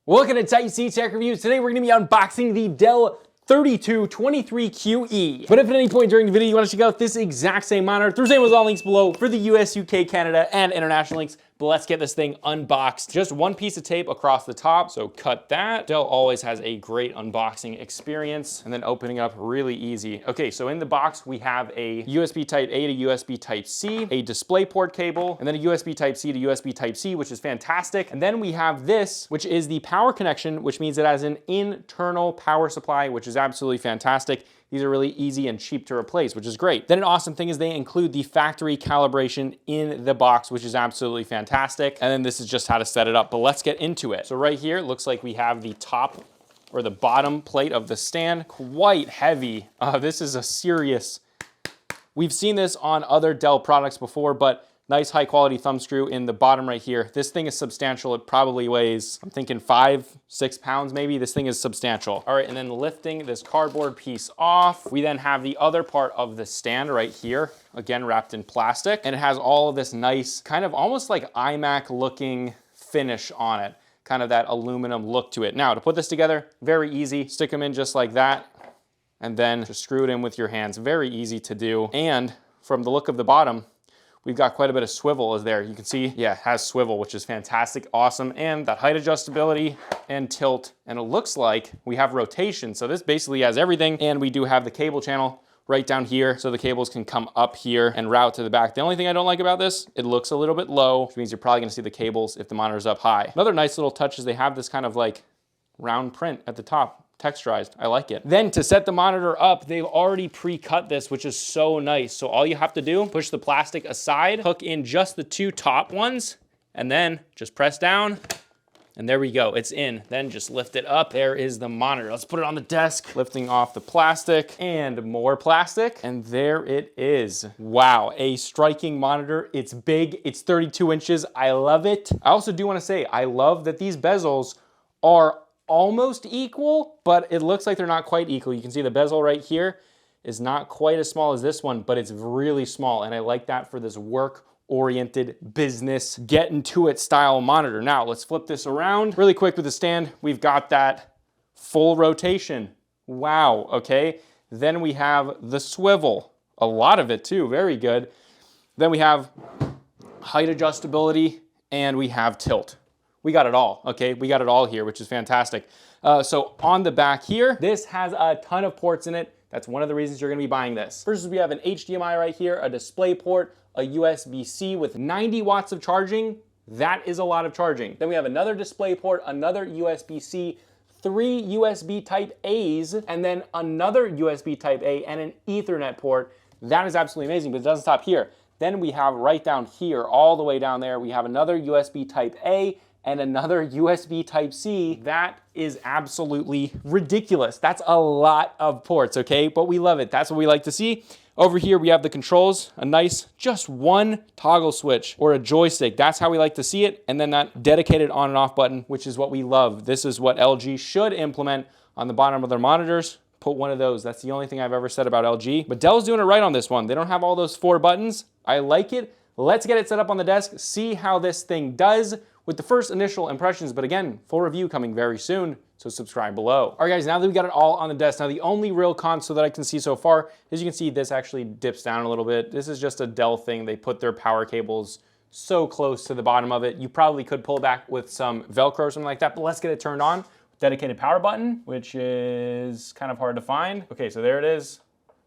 Welcome to Type C Tech Reviews. Today we're going to be unboxing the Dell U3223QE. But if at any point during the video you want to check out this exact same monitor, there's all links below for the US, UK, Canada, and international links. But let's get this thing unboxed. Just one piece of tape across the top, so cut that. Dell always has a great unboxing experience, and then opening up really easy. Okay, so in the box we have a USB Type A to USB Type C, a DisplayPort cable, and then a USB Type C to USB Type C, which is fantastic. And then we have this, which is the power connection, which means it has an internal power supply, which is absolutely fantastic. These are really easy and cheap to replace, which is great. Then an awesome thing is they include the factory calibration in the box, which is absolutely fantastic. And then this is just how to set it up, but let's get into it. So right here, it looks like we have the top or the bottom plate of the stand, quite heavy. This is a serious, we've seen this on other Dell products before, but nice high quality thumb screw in the bottom right here. This thing is substantial. It probably weighs, I'm thinking 5-6 pounds maybe. This thing is substantial. All right, and then lifting this cardboard piece off, we then have the other part of the stand right here, again wrapped in plastic, and it has all of this nice, kind of almost like iMac looking finish on it, kind of that aluminum look to it. Now, to put this together, very easy. Stick them in just like that, and then just screw it in with your hands. Very easy to do. And from the look of the bottom, we've got quite a bit of swivel is there. You can see, yeah, it has swivel, which is fantastic, awesome. And that height adjustability and tilt. And it looks like we have rotation. So this basically has everything. And we do have the cable channel right down here. So the cables can come up here and route to the back. The only thing I don't like about this, it looks a little bit low, which means you're probably gonna see the cables if the monitor's up high. Another nice little touch is they have this kind of like round print at the top. Texturized, I like it. Then to set the monitor up, they've already pre-cut this, which is so nice. So all you have to do, push the plastic aside, hook in just the two top ones, and then just press down, and there we go, it's in. Then just lift it up. There is the monitor. Let's put it on the desk, lifting off the plastic and more plastic, and there it is. Wow, a striking monitor. It's big, it's 32 inches. I love it. I also do wanna say, I love that these bezels are almost equal, but it looks like they're not quite equal. You can see the bezel right here is not quite as small as this one, but it's really small. And I like that for this work-oriented business, get into it style monitor. Now let's flip this around really quick with the stand. We've got that full rotation. Wow, okay. Then we have the swivel, a lot of it too, very good. Then we have height adjustability and we have tilt. We got it all, okay? We got it all here, which is fantastic. So on the back here, this has a ton of ports in it. That's one of the reasons you're gonna be buying this. First, we have an HDMI right here, a display port, a USB-C with 90 watts of charging. That is a lot of charging. Then we have another display port, another USB-C, 3 USB Type A's, and then another USB Type A and an Ethernet port. That is absolutely amazing, but it doesn't stop here. Then we have right down here, all the way down there, we have another USB Type A and another USB Type-C. That is absolutely ridiculous. That's a lot of ports, okay? But we love it. That's what we like to see. Over here, we have the controls, a nice, just one toggle switch or a joystick. That's how we like to see it. And then that dedicated on and off button, which is what we love. This is what LG should implement on the bottom of their monitors. Put one of those. That's the only thing I've ever said about LG. But Dell's doing it right on this one. They don't have all those 4 buttons. I like it. Let's get it set up on the desk, see how this thing does with the first initial impressions, but again, full review coming very soon, so subscribe below. All right guys, now that we got it all on the desk, now the only real console that I can see so far, as you can see, this actually dips down a little bit. This is just a Dell thing. They put their power cables so close to the bottom of it. You probably could pull back with some Velcro or something like that, but let's get it turned on. Dedicated power button, which is kind of hard to find. Okay, so there it is.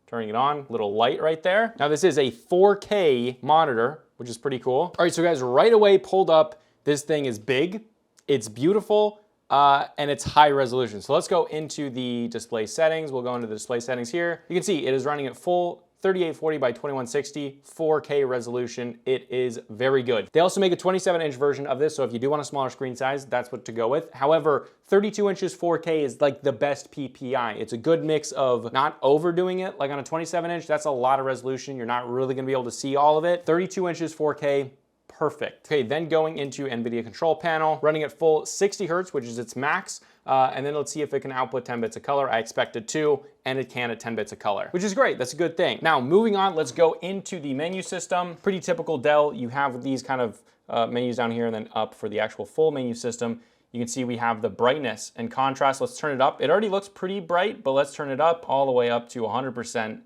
Turning it on, little light right there. Now this is a 4K monitor, which is pretty cool. All right, so guys, right away pulled up, this thing is big, it's beautiful, and it's high resolution. So let's go into the display settings. We'll go into the display settings here. You can see it is running at full 3840 by 2160, 4K resolution. It is very good. They also make a 27-inch version of this, so if you do want a smaller screen size, that's what to go with. However, 32 inches 4K is like the best PPI. It's a good mix of not overdoing it. Like on a 27-inch, that's a lot of resolution. You're not really gonna be able to see all of it. 32 inches 4K, perfect. Okay, then going into NVIDIA control panel, running at full 60 Hertz, which is its max. And then let's see if it can output 10 bits of color. I expect it to, and it can at 10 bits of color, which is great. That's a good thing. Now, moving on, let's go into the menu system. Pretty typical Dell. You have these kind of menus down here and then up for the actual full menu system. You can see we have the brightness and contrast. Let's turn it up. It already looks pretty bright, but let's turn it up all the way up to 100%.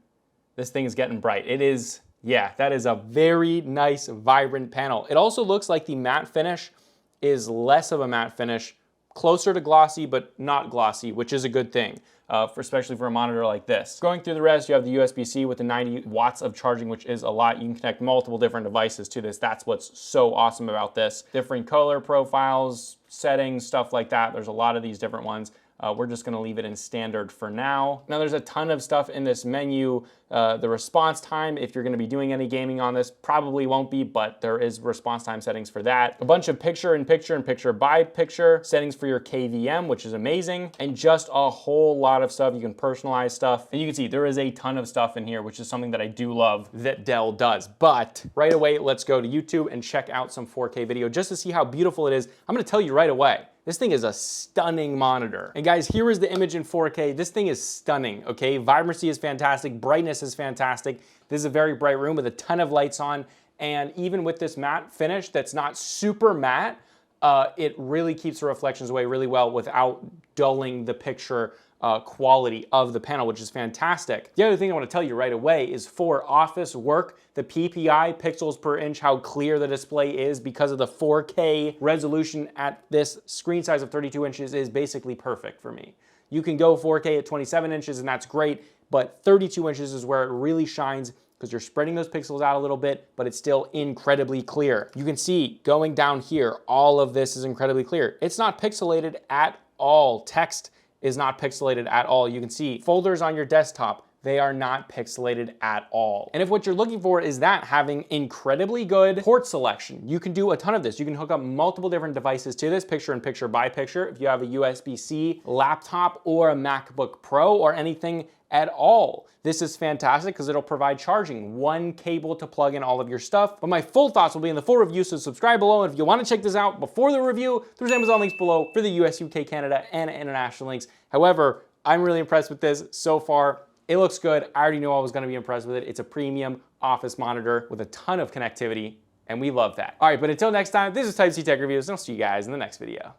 This thing is getting bright. It is, yeah, that is a very nice, vibrant panel. It also looks like the matte finish is less of a matte finish, closer to glossy, but not glossy, which is a good thing, especially for a monitor like this. Going through the rest, you have the USB-C with the 90 watts of charging, which is a lot. You can connect multiple different devices to this. That's what's so awesome about this. Different color profiles, settings, stuff like that. There's a lot of these different ones. We're just gonna leave it in standard for now. Now there's a ton of stuff in this menu. The response time, if you're gonna be doing any gaming on this, probably won't be, but there is response time settings for that. A bunch of picture-in-picture and picture-by-picture settings for your KVM, which is amazing, and just a whole lot of stuff. You can personalize stuff, and you can see there is a ton of stuff in here, which is something that I do love that Dell does. But right away, let's go to YouTube and check out some 4K video just to see how beautiful it is. I'm gonna tell you right away, this thing is a stunning monitor. And guys, here is the image in 4K. This thing is stunning, okay? Vibrancy is fantastic, brightness is fantastic. This is a very bright room with a ton of lights on, and even with this matte finish that's not super matte, it really keeps the reflections away really well without dulling the picture quality of the panel, which is fantastic. The other thing I want to tell you right away is for office work, the PPI, pixels per inch, how clear the display is because of the 4K resolution at this screen size of 32 inches is basically perfect for me. You can go 4K at 27 inches and that's great, but 32 inches is where it really shines because you're spreading those pixels out a little bit, but it's still incredibly clear. You can see going down here, all of this is incredibly clear. It's not pixelated at all. Text is not pixelated at all. You can see folders on your desktop, they are not pixelated at all. And if what you're looking for is that, having incredibly good port selection, you can do a ton of this. You can hook up multiple different devices to this, picture-in-picture by picture, if you have a USB-C laptop or a MacBook Pro or anything at all. This is fantastic because it'll provide charging, one cable to plug in all of your stuff. But my full thoughts will be in the full review, so subscribe below. And if you want to check this out before the review, there's Amazon links below for the US, UK, Canada, and international links. However, I'm really impressed with this so far. It looks good. I already knew I was going to be impressed with it. It's a premium office monitor with a ton of connectivity, and we love that. All right, but until next time, this is Type C Tech Reviews, and I'll see you guys in the next video.